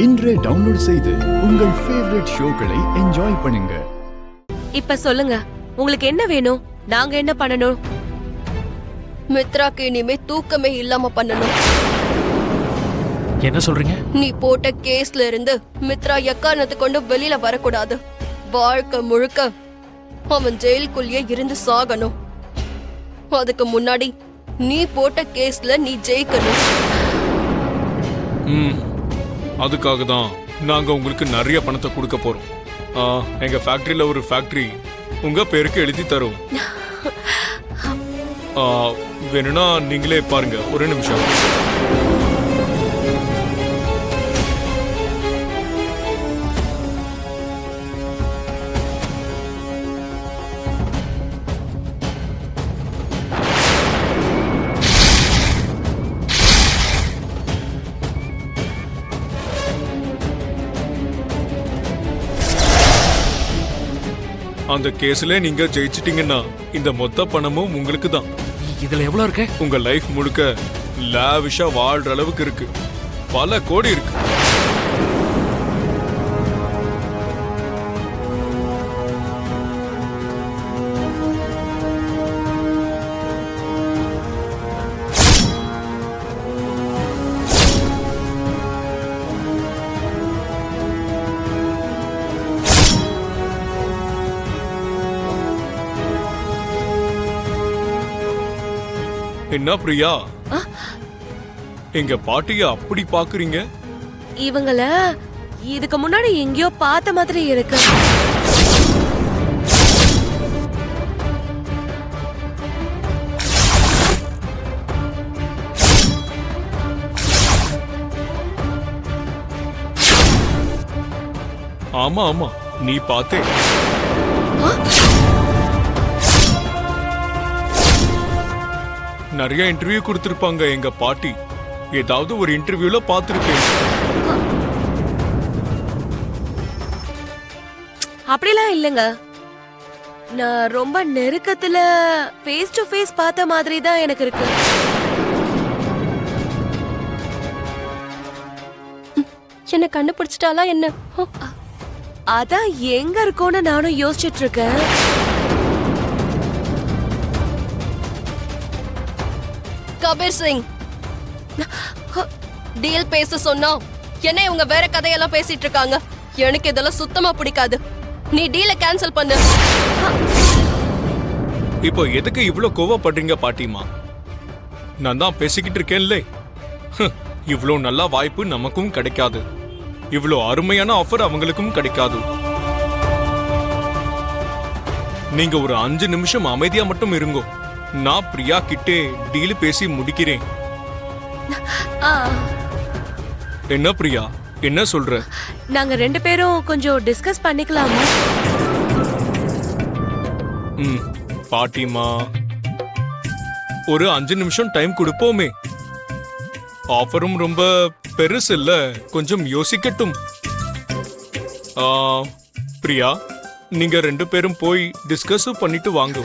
இன்றே டவுன்லோட் செய்து உங்கள் ஃபேவரட் ஷோக்களை என்ஜாய் பண்ணுங்க. இப்ப சொல்லுங்க, உங்களுக்கு என்ன வேணும்? நாங்க என்ன பண்ணணும்? மித்ராக்கு இனிமே தூக்கமே இல்லாம பண்ணணும். என்ன சொல்றீங்க? நீ போட்ட கேஸ்ல இருந்து மித்ரா எக்காரணத்தை கொண்டு வெளியில வரக்கூடாது. வாழ்க்கை முழுக்க அவன் ஜெயிலுக்குள்ளேயே இருந்து சாகணும். அதுக்கு முன்னாடி நீ போட்ட கேஸ்ல நீ ஜெயிக்கணும். அதுக்காக தான் நாங்க உங்களுக்கு நிறைய பணத்தை கொடுக்க போறோம். எங்க ஃபேக்டரியில ஒரு ஃபேக்டரி உங்க பேருக்கு எழுதி தரும். வேணும்னா நீங்களே பாருங்க. ஒரு நிமிஷம். அந்த கேஸ்ல நீங்க ஜெயிச்சிட்டீங்கன்னா இந்த மொத்த பணமும் உங்களுக்கு தான். இதுல எவ்வளவு இருக்கு? உங்க லைஃப் முழுக்க லாவிஷா வாழ்ற அளவுக்கு இருக்கு. பல கோடி இருக்கு. என்ன பிரியா, எங்க பாட்டிய அப்படி பாக்குறீங்க? இவங்கள இதுக்கு முன்னாடி எங்கேயோ பார்த்த மாதிரி இருக்கு. ஆமா ஆமா, நீ பார்த்தே. நிறைய இன்டர்வியூ கொடுத்திருப்பாங்க எங்க பாட்டி. ஏதாவது ஒரு இன்டர்வியூல பார்த்திருப்பேன். அப்படிலாம் இல்லங்க. நான் ரொம்ப நெருக்கத்துல ஃபேஸ் டு ஃபேஸ் பார்த்த மாதிரி தான் எனக்கு இருக்கு. என்ன கண்டுபிடிச்சிட்டாலா என்ன? அதான் எங்க இருக்கோன்னு நானும் யோசிச்சுட்டு இருக்கேன். கபீர் சிங், டீல் பேச சொன்னா என்ன இவங்க வேற கதையெல்லாம் பேசிட்டு இருக்காங்க. எனக்கு இதெல்லாம் சுத்தமா பிடிக்காது. நீ டீலை கேன்சல் பண்ணு. இப்போ எதுக்கு இவ்ளோ கோவப்படுறீங்க பாட்டிமா? நான் தான் பேசிக்கிட்டு இருக்கேன்ல. இவ்ளோ நல்ல வாய்ப்பு நமக்கும் கிடைக்காது. இவ்ளோ அருமையான ஆஃபர் அவங்களுக்கும் கிடைக்காது. நீங்க ஒரு 5 நிமிஷம் அமைதியா மட்டும் இருங்கோ. நான் பிரியா கிட்டே டீல் பேசி முடிக்கிறேன். என்ன பிரியா, என்ன சொல்ற? நாங்க 2 பேரும் கொஞ்சம் டிஸ்கஸ் பண்ணிக்கலாமா? பாட்டிமா, ஒரு 5 நிமிஷம் டைம் கொடுப்போமே. ஆஃபரும் ரொம்ப பெருசு இல்ல, கொஞ்சம் யோசிக்கட்டும். பிரியா, நீங்க 2 பேரும் போய் டிஸ்கஸ் பண்ணிட்டு வாங்க.